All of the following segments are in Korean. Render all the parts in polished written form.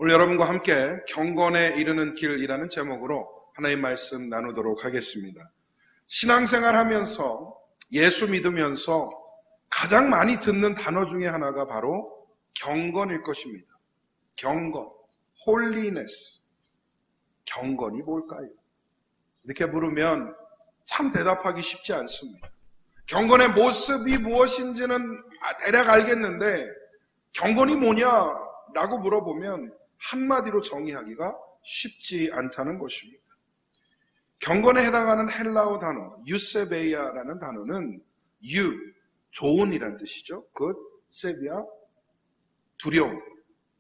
오늘 여러분과 함께 경건에 이르는 길이라는 제목으로 하나님 말씀 나누도록 하겠습니다. 신앙생활 하면서 예수 믿으면서 가장 많이 듣는 단어 중에 하나가 바로 경건일 것입니다. 경건, 홀리네스. 경건이 뭘까요? 이렇게 물으면 참 대답하기 쉽지 않습니다. 경건의 모습이 무엇인지는 대략 알겠는데 경건이 뭐냐라고 물어보면 한마디로 정의하기가 쉽지 않다는 것입니다. 경건에 해당하는 헬라어 단어 유세베이아라는 단어는 좋은이라는 뜻이죠. 세비아, 두려움,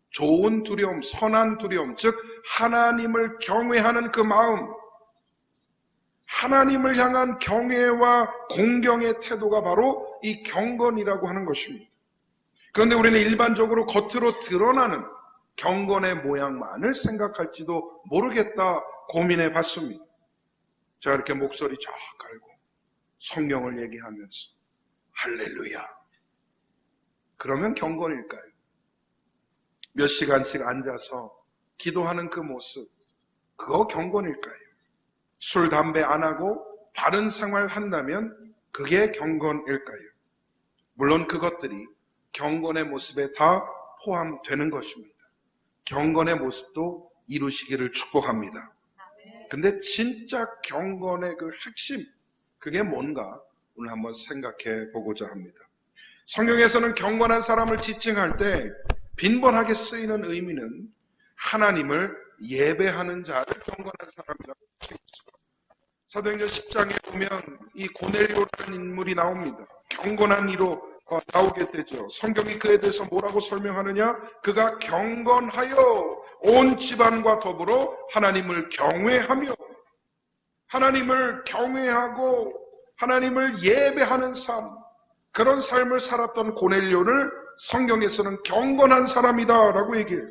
좋은 두려움, 선한 두려움, 즉 하나님을 경외하는 그 마음, 하나님을 향한 경외와 공경의 태도가 바로 이 경건이라고 하는 것입니다. 그런데 우리는 일반적으로 겉으로 드러나는 경건의 모양만을 생각할지도 모르겠다 고민해 봤습니다. 제가 이렇게 목소리 쫙 깔고 성경을 얘기하면서 할렐루야. 그러면 경건일까요? 몇 시간씩 앉아서 기도하는 그 모습, 그거 경건일까요? 술, 담배 안 하고 바른 생활 한다면 그게 경건일까요? 물론 그것들이 경건의 모습에 다 포함되는 것입니다. 경건의 모습도 이루시기를 축복합니다. 근데 진짜 경건의 그 핵심, 그게 뭔가 오늘 한번 생각해 보고자 합니다. 성경에서는 경건한 사람을 지칭할 때 빈번하게 쓰이는 의미는 하나님을 예배하는 자를 경건한 사람이라고 칭했습니다. 사도행전 10장에 보면 이 고넬료라는 인물이 나옵니다. 경건한 이로 나오게 되죠. 성경이 그에 대해서 뭐라고 설명하느냐? 그가 경건하여 온 집안과 더불어 하나님을 경외하며 하나님을 경외하고 하나님을 예배하는 삶, 그런 삶을 살았던 고넬료를 성경에서는 경건한 사람이다라고 얘기해요.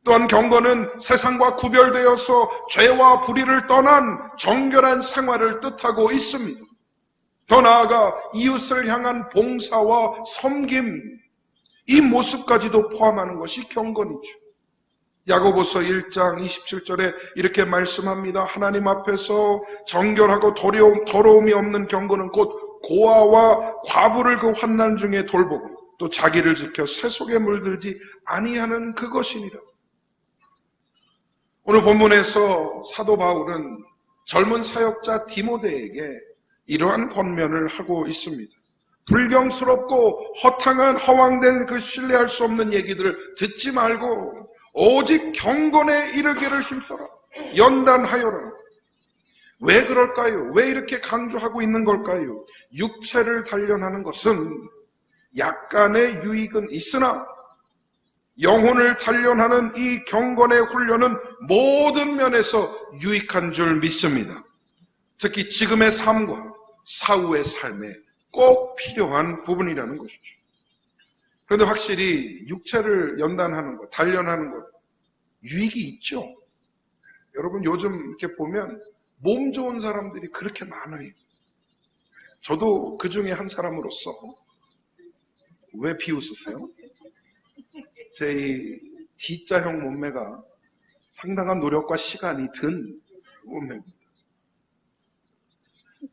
또한 경건은 세상과 구별되어서 죄와 불의를 떠난 정결한 생활을 뜻하고 있습니다. 더 나아가 이웃을 향한 봉사와 섬김, 이 모습까지도 포함하는 것이 경건이죠. 야고보서 1장 27절에 이렇게 말씀합니다. 하나님 앞에서 정결하고 더러움이 없는 경건은 곧 고아와 과부를 그 환난 중에 돌보고 또 자기를 지켜 세속에 물들지 아니하는 그것이니라. 오늘 본문에서 사도 바울은 젊은 사역자 디모데에게 이러한 권면을 하고 있습니다. 불경스럽고 허황된 그 신뢰할 수 없는 얘기들을 듣지 말고 오직 경건에 이르기를 힘써라. 연단하여라. 왜 그럴까요? 왜 이렇게 강조하고 있는 걸까요? 육체를 단련하는 것은 약간의 유익은 있으나 영혼을 단련하는 이 경건의 훈련은 모든 면에서 유익한 줄 믿습니다. 특히 지금의 삶과 사후의 삶에 꼭 필요한 부분이라는 것이죠. 그런데 확실히 육체를 연단하는 것, 단련하는 것, 유익이 있죠. 여러분 요즘 이렇게 보면 몸 좋은 사람들이 그렇게 많아요. 저도 그 중에 한 사람으로서. 왜 비웃으세요? 제 이 D자형 몸매가 상당한 노력과 시간이 든 몸매입니다.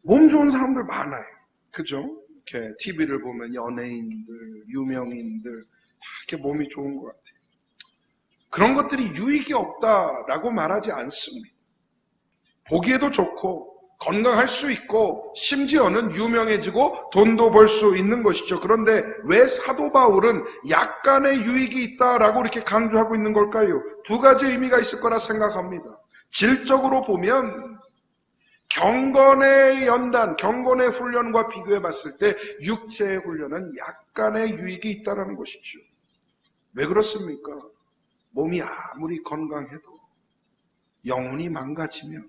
몸 좋은 사람들 많아요. 그죠? 이렇게 TV를 보면 연예인들, 유명인들 다 이렇게 몸이 좋은 것 같아요. 그런 것들이 유익이 없다라고 말하지 않습니다. 보기에도 좋고 건강할 수 있고 심지어는 유명해지고 돈도 벌 수 있는 것이죠. 그런데 왜 사도 바울은 약간의 유익이 있다라고 이렇게 강조하고 있는 걸까요? 두 가지 의미가 있을 거라 생각합니다. 질적으로 보면 경건의 연단, 경건의 훈련과 비교해 봤을 때 육체의 훈련은 약간의 유익이 있다는 것이죠. 왜 그렇습니까? 몸이 아무리 건강해도 영혼이 망가지면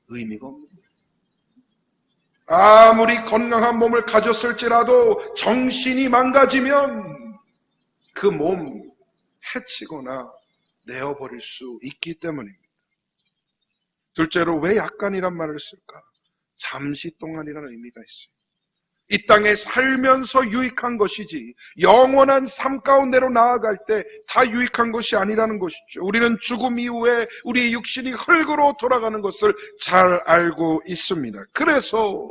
의미가 없습니다. 아무리 건강한 몸을 가졌을지라도 정신이 망가지면 그 몸 해치거나 내어버릴 수 있기 때문입니다. 둘째로 왜 약간이란 말을 쓸까? 잠시 동안이라는 의미가 있어요. 이 땅에 살면서 유익한 것이지 영원한 삶 가운데로 나아갈 때 다 유익한 것이 아니라는 것이죠. 우리는 죽음 이후에 우리의 육신이 흙으로 돌아가는 것을 잘 알고 있습니다. 그래서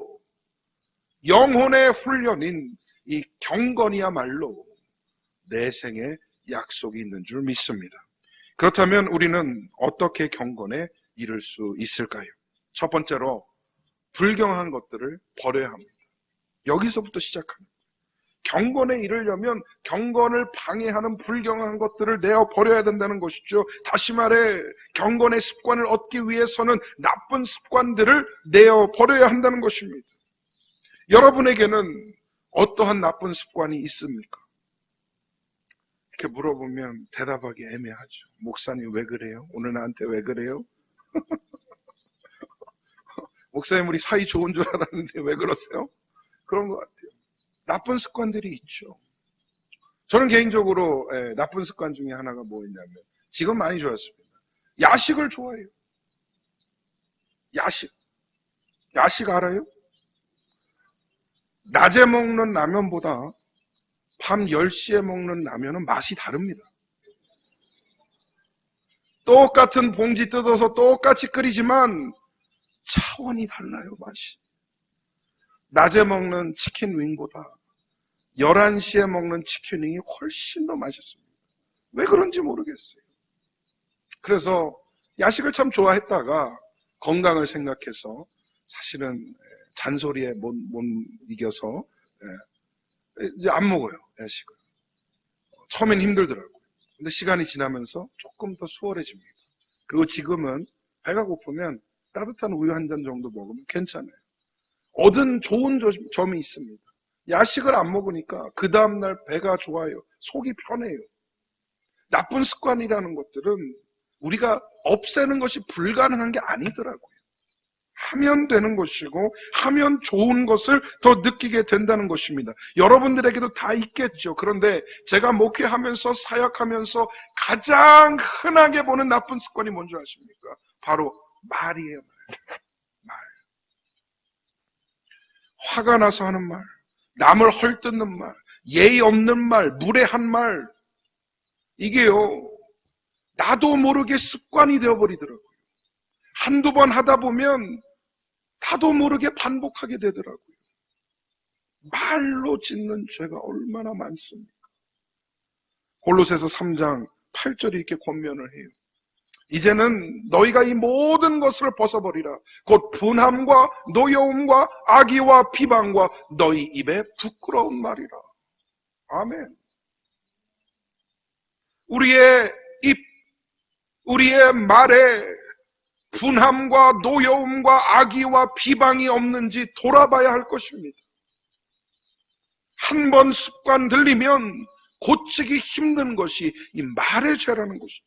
영혼의 훈련인 이 경건이야말로 내 생에 약속이 있는 줄 믿습니다. 그렇다면 우리는 어떻게 경건에 이를 수 있을까요? 첫 번째로 불경한 것들을 버려야 합니다. 여기서부터 시작합니다. 경건에 이르려면 경건을 방해하는 불경한 것들을 내어 버려야 된다는 것이죠. 다시 말해 경건의 습관을 얻기 위해서는 나쁜 습관들을 내어 버려야 한다는 것입니다. 여러분에게는 어떠한 나쁜 습관이 있습니까? 이렇게 물어보면 대답하기 애매하죠. 목사님 왜 그래요? 오늘 나한테 왜 그래요? 목사님 우리 사이 좋은 줄 알았는데 왜 그러세요? 그런 것 같아요. 나쁜 습관들이 있죠. 저는 개인적으로 나쁜 습관 중에 하나가 뭐였냐면 지금 많이 좋았습니다. 야식을 좋아해요. 야식 알아요? 낮에 먹는 라면보다 밤 10시에 먹는 라면은 맛이 다릅니다. 똑같은 봉지 뜯어서 똑같이 끓이지만 차원이 달라요, 맛이. 낮에 먹는 치킨 윙보다 11시에 먹는 치킨 윙이 훨씬 더 맛있습니다. 왜 그런지 모르겠어요. 그래서 야식을 참 좋아했다가 건강을 생각해서 사실은 잔소리에 못 이겨서 이제 안 먹어요, 야식을. 처음엔 힘들더라고요. 근데 시간이 지나면서 조금 더 수월해집니다. 그리고 지금은 배가 고프면 따뜻한 우유 한 잔 정도 먹으면 괜찮아요. 얻은 좋은 점이 있습니다. 야식을 안 먹으니까 그 다음날 배가 좋아요. 속이 편해요. 나쁜 습관이라는 것들은 우리가 없애는 것이 불가능한 게 아니더라고요. 하면 되는 것이고 하면 좋은 것을 더 느끼게 된다는 것입니다. 여러분들에게도 다 있겠죠. 그런데 제가 목회하면서 사역하면서 가장 흔하게 보는 나쁜 습관이 뭔지 아십니까? 바로 말이에요. 말. 화가 나서 하는 말, 남을 헐뜯는 말, 예의 없는 말, 무례한 말, 이게요 나도 모르게 습관이 되어버리더라고요. 한두 번 하다 보면 나도 모르게 반복하게 되더라고요. 말로 짓는 죄가 얼마나 많습니까? 골로새서 3장 8절이 이렇게 권면을 해요. 이제는 너희가 이 모든 것을 벗어버리라. 곧 분함과 노여움과 악의와 비방과 너희 입에 부끄러운 말이라. 아멘. 우리의 입, 우리의 말에 분함과 노여움과 악의와 비방이 없는지 돌아봐야 할 것입니다. 한 번 습관 들리면 고치기 힘든 것이 이 말의 죄라는 것이죠.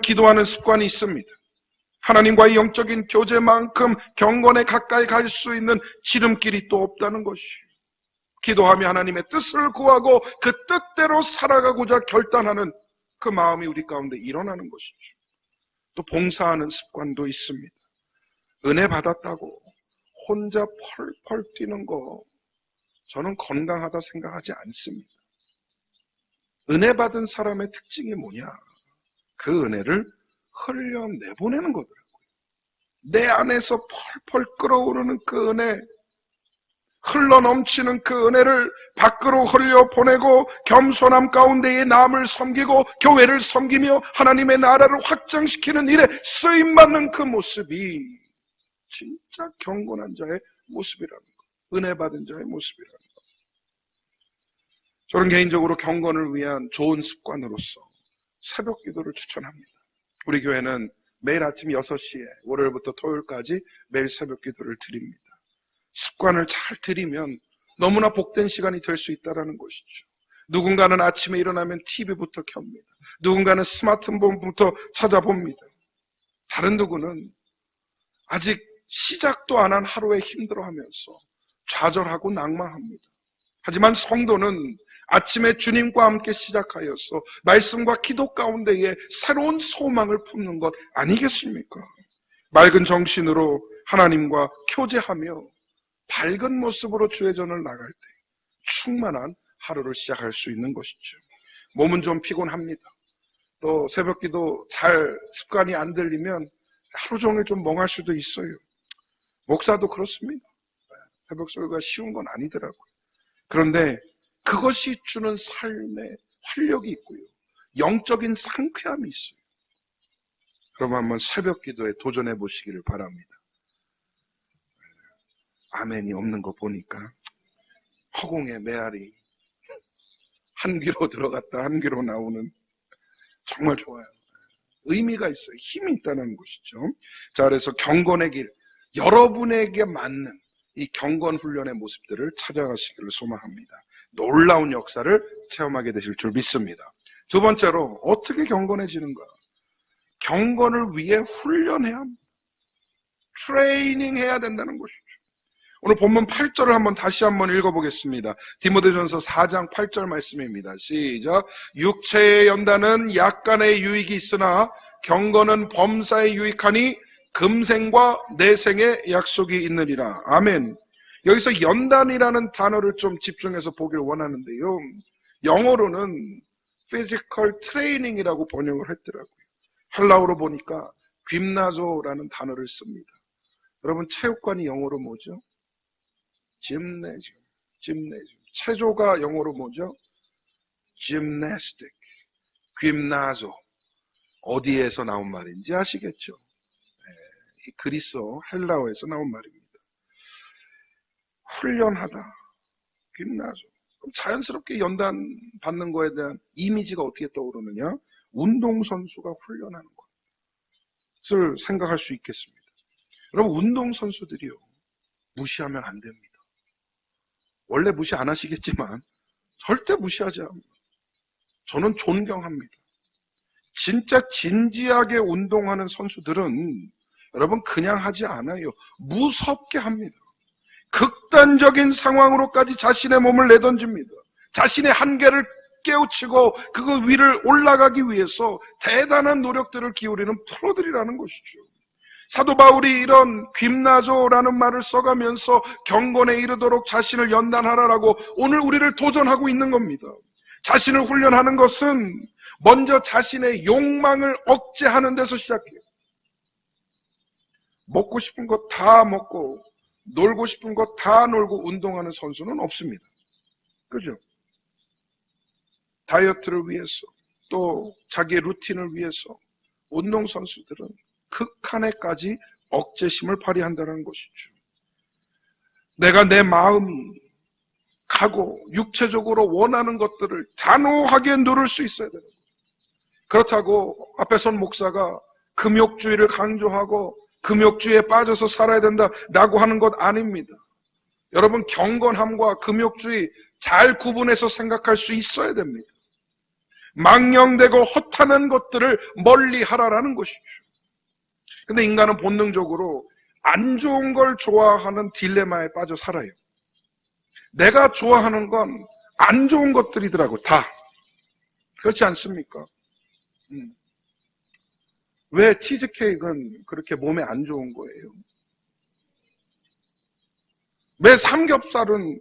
기도하는 습관이 있습니다. 하나님과의 영적인 교제만큼 경건에 가까이 갈 수 있는 지름길이 또 없다는 것이에요. 기도하며 하나님의 뜻을 구하고 그 뜻대로 살아가고자 결단하는 그 마음이 우리 가운데 일어나는 것이죠. 또 봉사하는 습관도 있습니다. 은혜 받았다고 혼자 펄펄 뛰는 거 저는 건강하다 생각하지 않습니다. 은혜 받은 사람의 특징이 뭐냐? 그 은혜를 흘려내보내는 거더라고요. 내 안에서 펄펄 끓어오르는 그 은혜, 흘러넘치는 그 은혜를 밖으로 흘려보내고 겸손함 가운데에 남을 섬기고 교회를 섬기며 하나님의 나라를 확장시키는 일에 쓰임받는 그 모습이 진짜 경건한 자의 모습이라는 것, 은혜 받은 자의 모습이라는 것. 저는 개인적으로 경건을 위한 좋은 습관으로서 새벽 기도를 추천합니다. 우리 교회는 매일 아침 6시에 월요일부터 토요일까지 매일 새벽 기도를 드립니다. 습관을 잘 들이면 너무나 복된 시간이 될 수 있다는 것이죠. 누군가는 아침에 일어나면 TV부터 켭니다. 누군가는 스마트폰부터 찾아봅니다. 다른 누구는 아직 시작도 안 한 하루에 힘들어하면서 좌절하고 낙망합니다. 하지만 성도는 아침에 주님과 함께 시작하여서 말씀과 기도 가운데에 새로운 소망을 품는 것 아니겠습니까? 맑은 정신으로 하나님과 교제하며 밝은 모습으로 주의 전을 나갈 때 충만한 하루를 시작할 수 있는 것이죠. 몸은 좀 피곤합니다. 또 새벽기도 잘 습관이 안 들리면 하루 종일 좀 멍할 수도 있어요. 목사도 그렇습니다. 새벽 설교가 쉬운 건 아니더라고요. 그런데 그것이 주는 삶의 활력이 있고요. 영적인 상쾌함이 있어요. 그럼 한번 새벽 기도에 도전해 보시기를 바랍니다. 아멘이 없는 거 보니까 허공에 메아리 한 귀로 들어갔다 한 귀로 나오는, 정말 좋아요. 의미가 있어요. 힘이 있다는 것이죠. 자, 그래서 경건의 길, 여러분에게 맞는 이 경건 훈련의 모습들을 찾아가시기를 소망합니다. 놀라운 역사를 체험하게 되실 줄 믿습니다. 두 번째로 어떻게 경건해지는가? 경건을 위해 훈련해야 합니다. 트레이닝해야 된다는 것이죠. 오늘 본문 8절을 다시 한번 읽어보겠습니다. 디모데전서 4장 8절 말씀입니다. 시작. 육체의 연단은 약간의 유익이 있으나 경건은 범사에 유익하니 금생과 내생의 약속이 있느니라. 아멘. 여기서 연단이라는 단어를 좀 집중해서 보길 원하는데요. 영어로는 physical training이라고 번역을 했더라고요. 헬라어로 보니까 그나조라는 단어를 씁니다. 여러분, 체육관이 영어로 뭐죠? 짐네지움. 체조가 영어로 뭐죠? gymnastic. 그나조. 어디에서 나온 말인지 아시겠죠? 이 그리스어 헬라어에서 나온 말입니다. 훈련하다. 그나조. 그럼 자연스럽게 연단 받는 거에 대한 이미지가 어떻게 떠오르느냐? 운동선수가 훈련하는 것을 생각할 수 있겠습니다. 여러분, 운동선수들이요, 무시하면 안 됩니다. 원래 무시 안 하시겠지만 절대 무시하지 않습니다. 저는 존경합니다. 진짜 진지하게 운동하는 선수들은 여러분 그냥 하지 않아요. 무섭게 합니다. 극단적인 상황으로까지 자신의 몸을 내던집니다. 자신의 한계를 깨우치고 그 위를 올라가기 위해서 대단한 노력들을 기울이는 프로들이라는 것이죠. 사도 바울이 이런 그나조라는 말을 써가면서 경건에 이르도록 자신을 연단하라라고 오늘 우리를 도전하고 있는 겁니다. 자신을 훈련하는 것은 먼저 자신의 욕망을 억제하는 데서 시작해요. 먹고 싶은 거 다 먹고 놀고 싶은 거 다 놀고 운동하는 선수는 없습니다. 그죠? 다이어트를 위해서 또 자기의 루틴을 위해서 운동선수들은 극한에까지 억제심을 발휘한다는 것이죠. 내가 내 마음이 가고 육체적으로 원하는 것들을 단호하게 누를 수 있어야 되는 거예요. 그렇다고 앞에 선 목사가 금욕주의를 강조하고 금욕주의에 빠져서 살아야 된다라고 하는 것 아닙니다. 여러분, 경건함과 금욕주의 잘 구분해서 생각할 수 있어야 됩니다. 망령되고 허탄한 것들을 멀리 하라라는 것이죠. 근데 인간은 본능적으로 안 좋은 걸 좋아하는 딜레마에 빠져 살아요. 내가 좋아하는 건 안 좋은 것들이더라고, 다. 그렇지 않습니까? 왜 치즈케이크는 그렇게 몸에 안 좋은 거예요? 왜 삼겹살은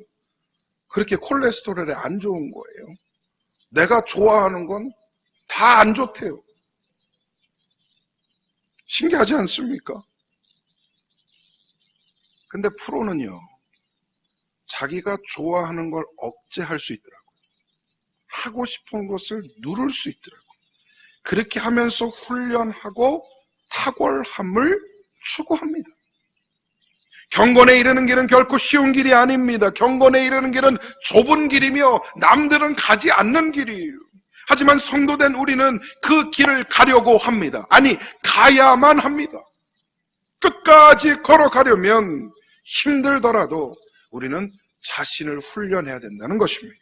그렇게 콜레스테롤에 안 좋은 거예요? 내가 좋아하는 건 다 안 좋대요. 신기하지 않습니까? 근데 프로는요, 자기가 좋아하는 걸 억제할 수 있더라고요. 하고 싶은 것을 누를 수 있더라고요. 그렇게 하면서 훈련하고 탁월함을 추구합니다. 경건에 이르는 길은 결코 쉬운 길이 아닙니다. 경건에 이르는 길은 좁은 길이며 남들은 가지 않는 길이에요. 하지만 성도된 우리는 그 길을 가려고 합니다. 아니, 가야만 합니다. 끝까지 걸어가려면 힘들더라도 우리는 자신을 훈련해야 된다는 것입니다.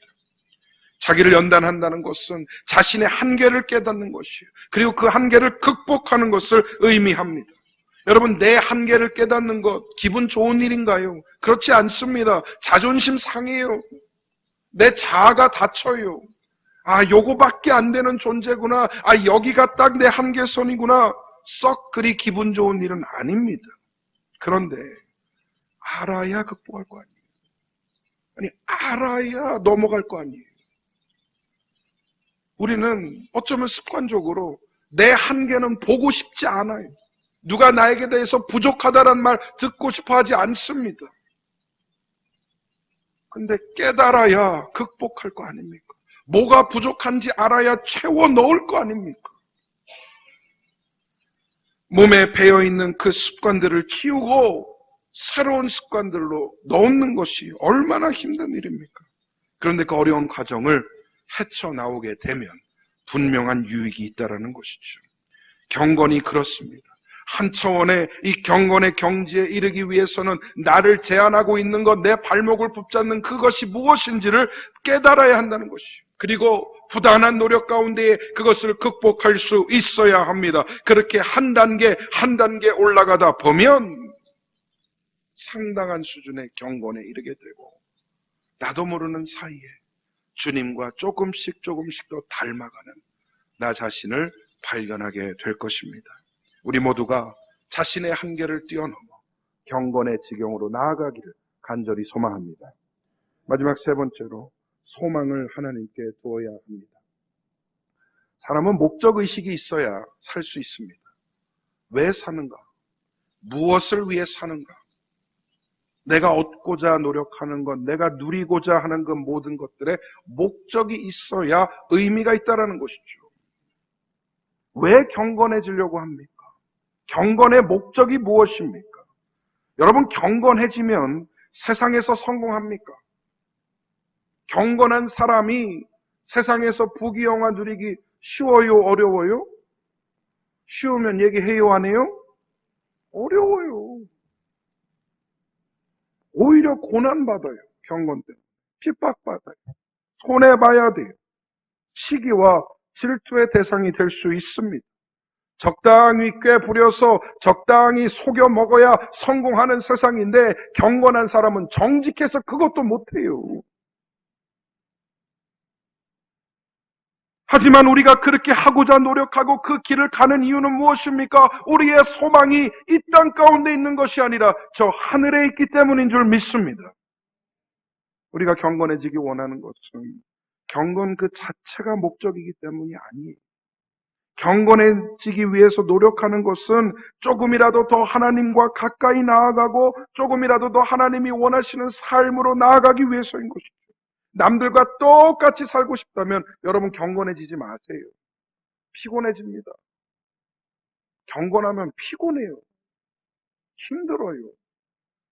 자기를 연단한다는 것은 자신의 한계를 깨닫는 것이에요. 그리고 그 한계를 극복하는 것을 의미합니다. 여러분, 내 한계를 깨닫는 것 기분 좋은 일인가요? 그렇지 않습니다. 자존심 상해요. 내 자아가 다쳐요. 아, 요거밖에 안 되는 존재구나. 아, 여기가 딱 내 한계선이구나. 썩 그리 기분 좋은 일은 아닙니다. 그런데 알아야 극복할 거 아니에요. 아니, 알아야 넘어갈 거 아니에요. 우리는 어쩌면 습관적으로 내 한계는 보고 싶지 않아요. 누가 나에게 대해서 부족하다는 말 듣고 싶어 하지 않습니다. 근데 깨달아야 극복할 거 아닙니까? 뭐가 부족한지 알아야 채워 넣을 거 아닙니까? 몸에 배어있는 그 습관들을 키우고 새로운 습관들로 넣는 것이 얼마나 힘든 일입니까? 그런데 그 어려운 과정을 헤쳐나오게 되면 분명한 유익이 있다는 것이죠. 경건이 그렇습니다. 한 차원의 이 경건의 경지에 이르기 위해서는 나를 제한하고 있는 것, 내 발목을 붙잡는 그것이 무엇인지를 깨달아야 한다는 것이죠. 그리고 부단한 노력 가운데 그것을 극복할 수 있어야 합니다. 그렇게 한 단계 한 단계 올라가다 보면 상당한 수준의 경건에 이르게 되고 나도 모르는 사이에 주님과 조금씩 더 닮아가는 나 자신을 발견하게 될 것입니다. 우리 모두가 자신의 한계를 뛰어넘어 경건의 지경으로 나아가기를 간절히 소망합니다. 마지막 세 번째로 소망을 하나님께 두어야 합니다. 사람은 목적의식이 있어야 살 수 있습니다. 왜 사는가? 무엇을 위해 사는가? 내가 얻고자 노력하는 것, 내가 누리고자 하는 것 모든 것들에 목적이 있어야 의미가 있다는 것이죠. 왜 경건해지려고 합니까? 경건의 목적이 무엇입니까? 여러분, 경건해지면 세상에서 성공합니까? 경건한 사람이 세상에서 부귀영화 누리기 쉬워요? 어려워요? 쉬우면 얘기해요? 안 해요? 어려워요. 오히려 고난받아요. 경건 때문에. 핍박받아요. 손해봐야 돼요. 시기와 질투의 대상이 될 수 있습니다. 적당히 꽤 부려서 적당히 속여 먹어야 성공하는 세상인데 경건한 사람은 정직해서 그것도 못해요. 하지만 우리가 그렇게 하고자 노력하고 그 길을 가는 이유는 무엇입니까? 우리의 소망이 이 땅 가운데 있는 것이 아니라 저 하늘에 있기 때문인 줄 믿습니다. 우리가 경건해지기 원하는 것은 경건 그 자체가 목적이기 때문이 아니에요. 경건해지기 위해서 노력하는 것은 조금이라도 더 하나님과 가까이 나아가고 조금이라도 더 하나님이 원하시는 삶으로 나아가기 위해서인 것이죠. 남들과 똑같이 살고 싶다면 여러분 경건해지지 마세요. 피곤해집니다. 경건하면 피곤해요. 힘들어요.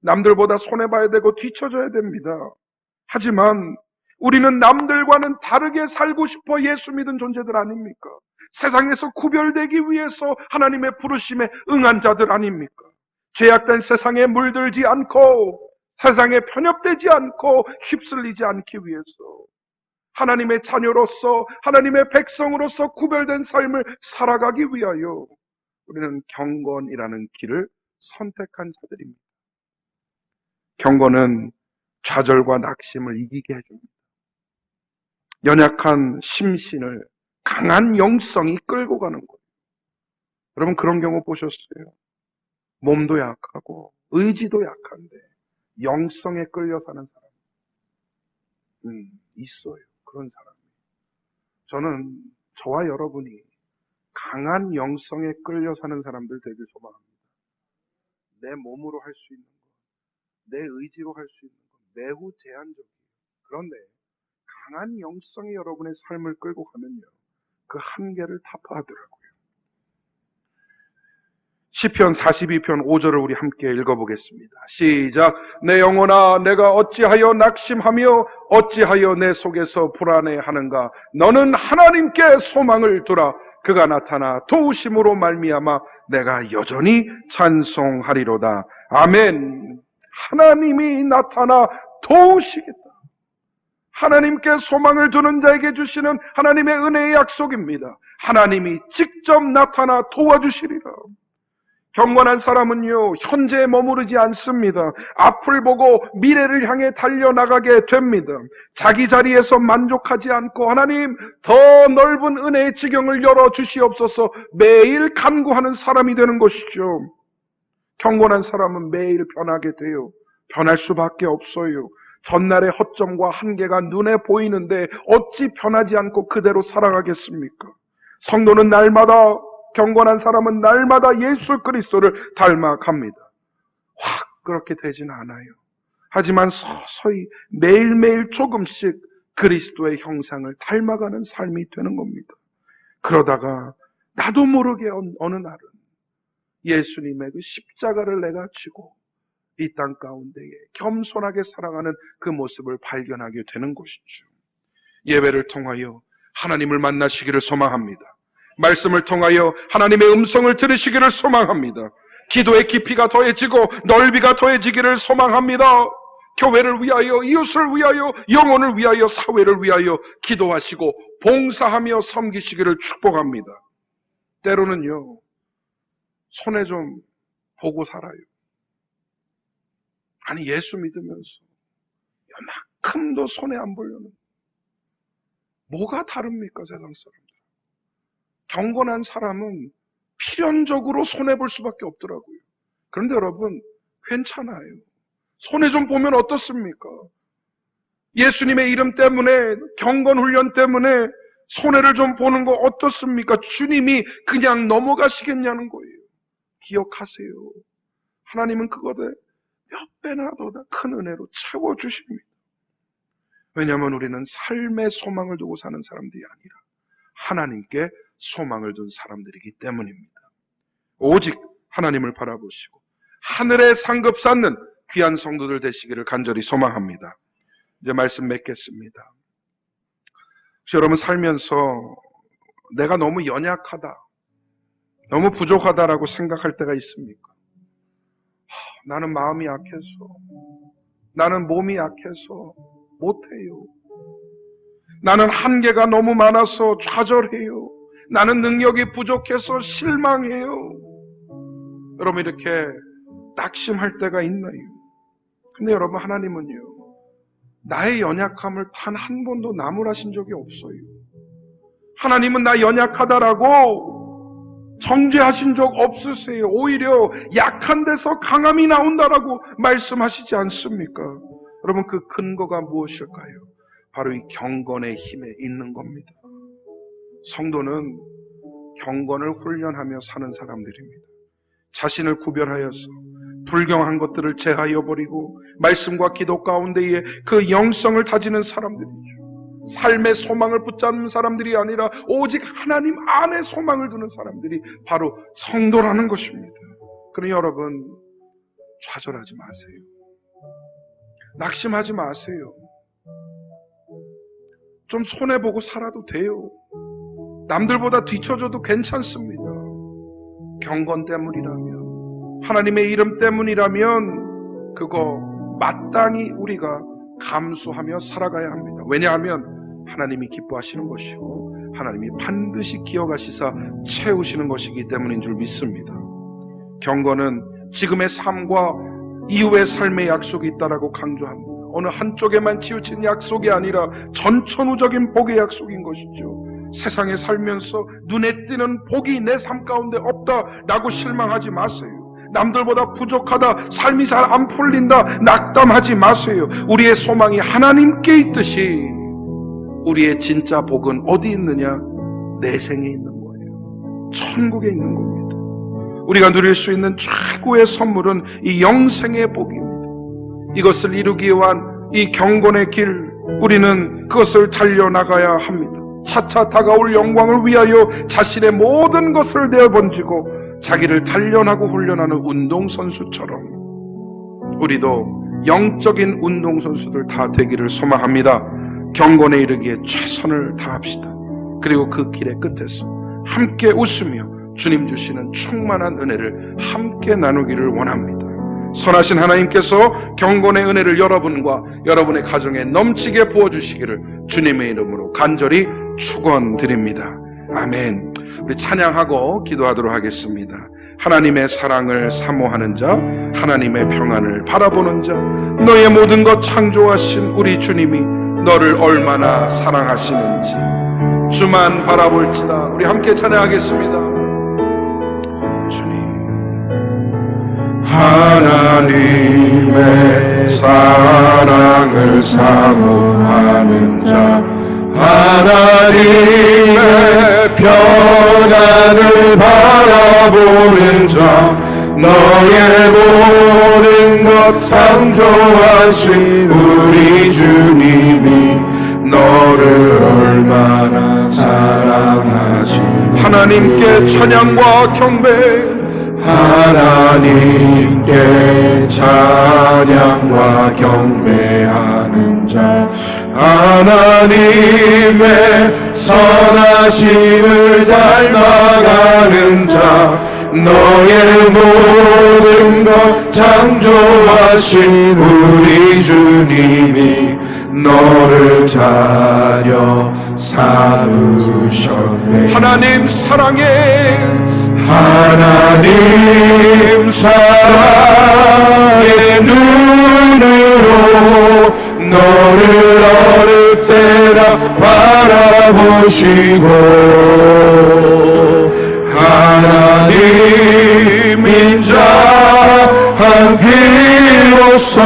남들보다 손해봐야 되고 뒤처져야 됩니다. 하지만 우리는 남들과는 다르게 살고 싶어 예수 믿은 존재들 아닙니까? 세상에서 구별되기 위해서 하나님의 부르심에 응한 자들 아닙니까? 죄악된 세상에 물들지 않고 세상에 편협되지 않고 휩쓸리지 않기 위해서 하나님의 자녀로서 하나님의 백성으로서 구별된 삶을 살아가기 위하여 우리는 경건이라는 길을 선택한 자들입니다. 경건은 좌절과 낙심을 이기게 해줍니다. 연약한 심신을 강한 영성이 끌고 가는 거예요. 여러분 그런 경우 보셨어요? 몸도 약하고 의지도 약한데 영성에 끌려 사는 사람 있어요. 그런 사람이. 저는 저와 여러분이 강한 영성에 끌려 사는 사람들 되길 소망합니다. 내 몸으로 할 수 있는 것, 내 의지로 할 수 있는 것 매우 제한적이에요. 그런데 강한 영성이 여러분의 삶을 끌고 가면요, 그 한계를 타파하더라고요. 시편 42편 5절을 우리 함께 읽어보겠습니다. 시작. 내 영혼아, 내가 어찌하여 낙심하며 어찌하여 내 속에서 불안해하는가. 너는 하나님께 소망을 두라. 그가 나타나 도우심으로 말미암아 내가 여전히 찬송하리로다. 아멘. 하나님이 나타나 도우시겠다. 하나님께 소망을 두는 자에게 주시는 하나님의 은혜의 약속입니다. 하나님이 직접 나타나 도와주시리라. 경건한 사람은요, 현재에 머무르지 않습니다. 앞을 보고 미래를 향해 달려나가게 됩니다. 자기 자리에서 만족하지 않고 하나님 더 넓은 은혜의 지경을 열어주시옵소서 매일 간구하는 사람이 되는 것이죠. 경건한 사람은 매일 변하게 돼요. 변할 수밖에 없어요. 전날의 허점과 한계가 눈에 보이는데 어찌 변하지 않고 그대로 살아가겠습니까? 성도는 날마다, 경건한 사람은 날마다 예수 그리스도를 닮아갑니다. 확 그렇게 되진 않아요. 하지만 서서히 매일매일 조금씩 그리스도의 형상을 닮아가는 삶이 되는 겁니다. 그러다가 나도 모르게 어느 날은 예수님의 그 십자가를 내가 지고 이 땅 가운데에 겸손하게 살아가는 그 모습을 발견하게 되는 것이죠. 예배를 통하여 하나님을 만나시기를 소망합니다. 말씀을 통하여 하나님의 음성을 들으시기를 소망합니다. 기도의 깊이가 더해지고 넓이가 더해지기를 소망합니다. 교회를 위하여, 이웃을 위하여, 영혼을 위하여, 사회를 위하여 기도하시고 봉사하며 섬기시기를 축복합니다. 때로는요, 손해 좀 보고 살아요. 아니, 예수 믿으면서 요만큼도 손해 안 보려는, 뭐가 다릅니까, 세상 사람들? 경건한 사람은 필연적으로 손해볼 수밖에 없더라고요. 그런데 여러분, 괜찮아요. 손해 좀 보면 어떻습니까? 예수님의 이름 때문에, 경건 훈련 때문에 손해를 좀 보는 거 어떻습니까? 주님이 그냥 넘어가시겠냐는 거예요. 기억하세요. 하나님은 그거에 몇 배나 더 큰 은혜로 채워주십니다. 왜냐하면 우리는 삶의 소망을 두고 사는 사람들이 아니라 하나님께 소망을 둔 사람들이기 때문입니다. 오직 하나님을 바라보시고 하늘의 상급 쌓는 귀한 성도들 되시기를 간절히 소망합니다. 이제 말씀 맺겠습니다. 혹시 여러분 살면서 내가 너무 연약하다, 너무 부족하다라고 생각할 때가 있습니까? 나는 마음이 약해서, 나는 몸이 약해서 못해요. 나는 한계가 너무 많아서 좌절해요. 나는 능력이 부족해서 실망해요. 여러분 이렇게 낙심할 때가 있나요? 근데 여러분 하나님은요, 나의 연약함을 단 한 번도 나무라신 적이 없어요. 하나님은 나 연약하다라고 정죄하신 적 없으세요. 오히려 약한 데서 강함이 나온다라고 말씀하시지 않습니까? 여러분 그 근거가 무엇일까요? 바로 이 경건의 힘에 있는 겁니다. 성도는 경건을 훈련하며 사는 사람들입니다. 자신을 구별하여서 불경한 것들을 제하여 버리고 말씀과 기도 가운데에 그 영성을 다지는 사람들이죠. 삶의 소망을 붙잡는 사람들이 아니라 오직 하나님 안에 소망을 두는 사람들이 바로 성도라는 것입니다. 그러니 여러분 좌절하지 마세요. 낙심하지 마세요. 좀 손해보고 살아도 돼요. 남들보다 뒤처져도 괜찮습니다. 경건 때문이라면, 하나님의 이름 때문이라면 그거 마땅히 우리가 감수하며 살아가야 합니다. 왜냐하면 하나님이 기뻐하시는 것이고 하나님이 반드시 기억하시사 채우시는 것이기 때문인 줄 믿습니다. 경건은 지금의 삶과 이후의 삶의 약속이 있다라고 강조합니다. 어느 한쪽에만 치우친 약속이 아니라 전천후적인 복의 약속인 것이죠. 세상에 살면서 눈에 띄는 복이 내 삶 가운데 없다라고 실망하지 마세요. 남들보다 부족하다, 삶이 잘 안 풀린다, 낙담하지 마세요. 우리의 소망이 하나님께 있듯이 우리의 진짜 복은 어디 있느냐? 내생에 있는 거예요. 천국에 있는 겁니다. 우리가 누릴 수 있는 최고의 선물은 이 영생의 복입니다. 이것을 이루기 위한 이 경건의 길, 우리는 그것을 달려나가야 합니다. 차차 다가올 영광을 위하여 자신의 모든 것을 내어번지고 자기를 단련하고 훈련하는 운동선수처럼 우리도 영적인 운동선수들 다 되기를 소망합니다. 경건에 이르기에 최선을 다합시다. 그리고 그 길의 끝에서 함께 웃으며 주님 주시는 충만한 은혜를 함께 나누기를 원합니다. 선하신 하나님께서 경건의 은혜를 여러분과 여러분의 가정에 넘치게 부어주시기를 주님의 이름으로 간절히 축원드립니다. 아멘. 우리 찬양하고 기도하도록 하겠습니다. 하나님의 사랑을 사모하는 자, 하나님의 평안을 바라보는 자, 너의 모든 것 창조하신 우리 주님이 너를 얼마나 사랑하시는지 주만 바라볼지다. 우리 함께 찬양하겠습니다. 주님, 하나님의 사랑을 사모하는 자, 하나님의 평안을 바라보는 자, 너의 모든 것 창조하신 우리 주님이 너를 얼마나 사랑하시는지 하나님께 찬양과 경배, 하나님께 찬양과 경배하는 자, 하나님의 선하심을 닮아가는 자, 너의 모든 것 창조하신 우리 주님이 너를 자녀 삼으셨네. 하나님 사랑에, 하나님 사랑의 눈으로 너를 어느 때나 바라보시고, 하나님 인자한 귀로서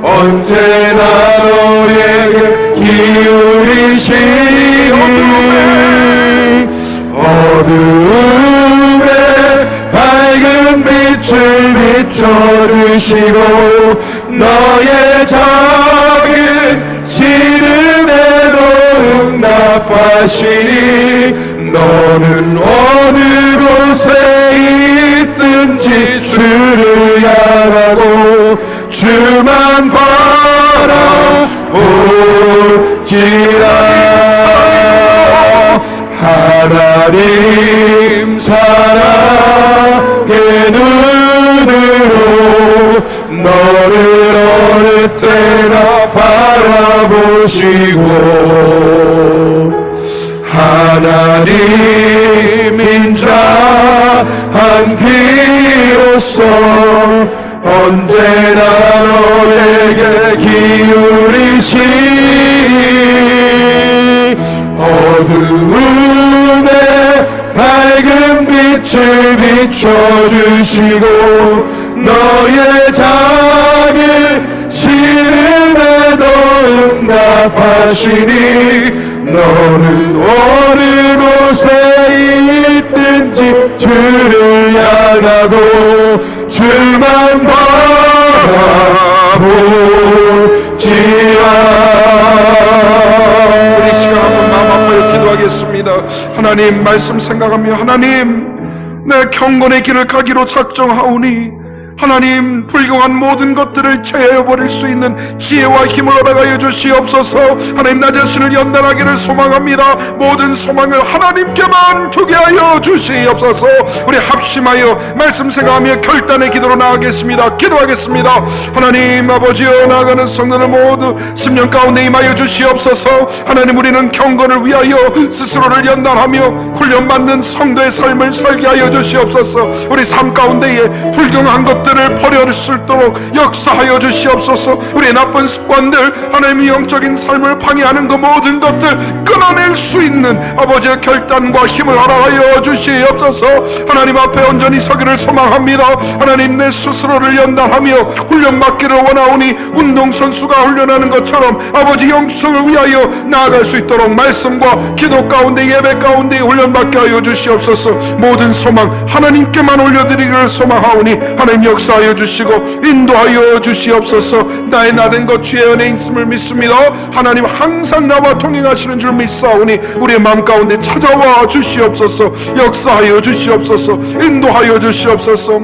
언제나 너에게 기울이시니 어두움에 밝은 빛을 비춰주시고 너의 작은 시름에도 응답하시니 너는 어느 곳에 있든지 주를 향하고 주만 바라볼지라. 하나님 사랑의 눈으로 너를 어느 때나 바라보시고 하나님 인자한 귀로서 언제나 너에게 기울이시니 어두움에 밝은 빛을 비춰주시고 너의 작은 시름에도 응답하시니 너는 어느 곳에 있든지 주를 향하고 주만 바라볼지라. 우리 시간 한번 마음 아파요 기도하겠습니다. 하나님 말씀 생각하며 하나님 내 경건의 길을 가기로 작정하오니 하나님 불경한 모든 것들을 제하여 버릴 수 있는 지혜와 힘을 허락하여 주시옵소서. 하나님 나 자신을 연단하기를 소망합니다. 모든 소망을 하나님께만 두게 하여 주시옵소서. 우리 합심하여 말씀 생각하며 결단의 기도로 나아가겠습니다. 기도하겠습니다. 하나님 아버지여 나아가는 성도들 모두 10년 가운데 임하여 주시옵소서. 하나님 우리는 경건을 위하여 스스로를 연단하며 훈련받는 성도의 삶을 살게 하여 주시옵소서. 우리 삶 가운데에 불경한 것들을 버릴 수 있도록 역사하여 주시옵소서. 우리의 나쁜 습관들 하나님의 영적인 삶을 방해하는 그 모든 것들 끊어낼 수 있는 아버지의 결단과 힘을 허락하여 주시옵소서. 하나님 앞에 온전히 서기를 소망합니다. 하나님, 내 스스로를 연단하며 훈련받기를 원하오니 운동선수가 훈련하는 것처럼 아버지 영성을 위하여 나아갈 수 있도록 말씀과 기도 가운데, 예배 가운데 훈련받게 하여 주시옵소서. 모든 소망 하나님께만 올려드리기를 소망하오니 하나님 역사하여 주시고 인도하여 주시옵소서. 나의 나된 것 주의 은혜 있음을 믿습니다. 하나님 항상 나와 동행하시는 줄 믿사오니 우리의 마음 가운데 찾아와 주시옵소서. 역사하여 주시옵소서. 인도하여 주시옵소서.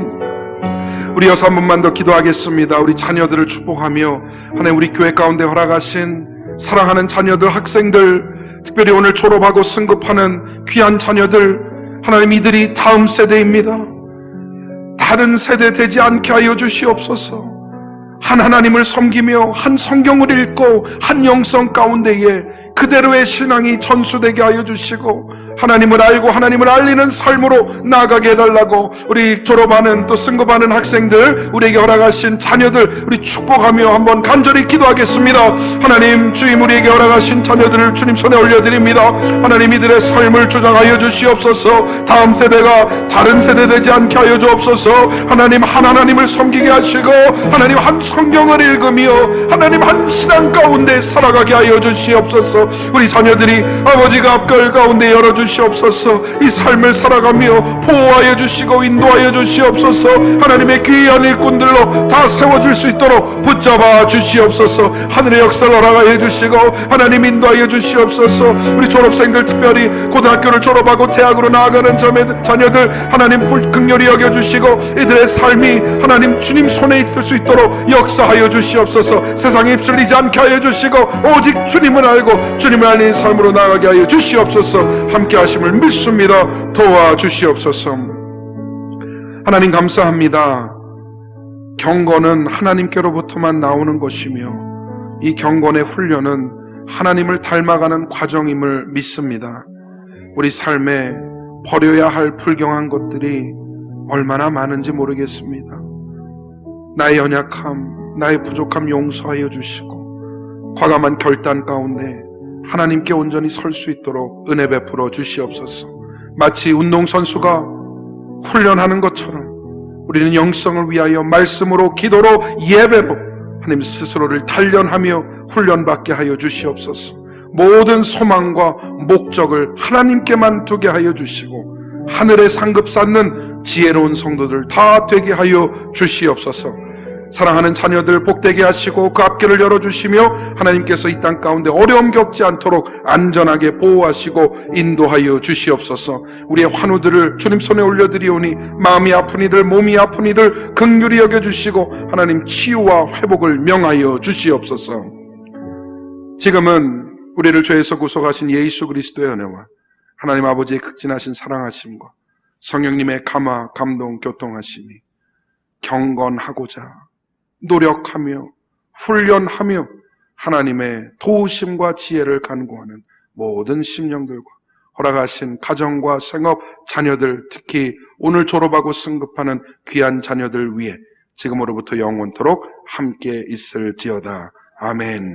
우리 여섯 한 번만 더 기도하겠습니다. 우리 자녀들을 축복하며 하나님, 우리 교회 가운데 허락하신 사랑하는 자녀들, 학생들, 특별히 오늘 졸업하고 승급하는 귀한 자녀들, 하나님, 이들이 다음 세대입니다. 다른 세대 되지 않게 하여 주시옵소서. 한 하나님을 섬기며 한 성경을 읽고 한 영성 가운데에 그대로의 신앙이 전수되게 하여 주시고 하나님을 알고 하나님을 알리는 삶으로 나아가게 해달라고, 우리 졸업하는 또 승급하는 학생들, 우리에게 허락하신 자녀들 우리 축복하며 한번 간절히 기도하겠습니다. 하나님, 주님 우리에게 허락하신 자녀들을 주님 손에 올려드립니다. 하나님, 이들의 삶을 주장하여 주시옵소서. 다음 세대가 다른 세대 되지 않게 하여 주옵소서. 하나님, 한 하나님을 섬기게 하시고 하나님, 한 성경을 읽으며 하나님, 한 신앙 가운데 살아가게 하여 주시옵소서. 우리 자녀들이 아버지가 앞갈 가운데 열어주시옵소서. 이 삶을 살아가며 보호하여 주시고 인도하여 주시옵소서. 하나님의 귀한 일꾼들로 다 세워질 수 있도록 붙잡아 주시옵소서. 하늘의 역사를 허락하여 주시고 하나님 인도하여 주시옵소서. 우리 졸업생들, 특별히 고등학교를 졸업하고 대학으로 나아가는 자녀들 하나님 긍휼히 여겨주시고 이들의 삶이 하나님 주님 손에 있을 수 있도록 역사하여 주시옵소서. 세상에 휩쓸리지 않게 하여 주시고 오직 주님을 알고 주님을 알리는 삶으로 나아가게 하여 주시옵소서. 함께 하심을 믿습니다. 도와주시옵소서. 하나님 감사합니다. 경건은 하나님께로부터만 나오는 것이며 이 경건의 훈련은 하나님을 닮아가는 과정임을 믿습니다. 우리 삶에 버려야 할 불경한 것들이 얼마나 많은지 모르겠습니다. 나의 연약함, 나의 부족함 용서하여 주시고 과감한 결단 가운데 하나님께 온전히 설 수 있도록 은혜 베풀어 주시옵소서. 마치 운동선수가 훈련하는 것처럼 우리는 영성을 위하여 말씀으로, 기도로, 예배로 하나님 스스로를 단련하며 훈련받게 하여 주시옵소서. 모든 소망과 목적을 하나님께만 두게 하여 주시고 하늘의 상급 쌓는 지혜로운 성도들 다 되게 하여 주시옵소서. 사랑하는 자녀들 복되게 하시고 그 앞길을 열어주시며 하나님께서 이 땅 가운데 어려움 겪지 않도록 안전하게 보호하시고 인도하여 주시옵소서. 우리의 환우들을 주님 손에 올려드리오니 마음이 아픈 이들, 몸이 아픈 이들 긍휼히 여겨주시고 하나님 치유와 회복을 명하여 주시옵소서. 지금은 우리를 죄에서 구속하신 예수 그리스도의 은혜와 하나님 아버지의 극진하신 사랑하심과 성령님의 감화, 감동, 교통하심이 경건하고자 노력하며 훈련하며 하나님의 도우심과 지혜를 간구하는 모든 심령들과 허락하신 가정과 생업, 자녀들, 특히 오늘 졸업하고 승급하는 귀한 자녀들 위해 지금으로부터 영원토록 함께 있을지어다. 아멘.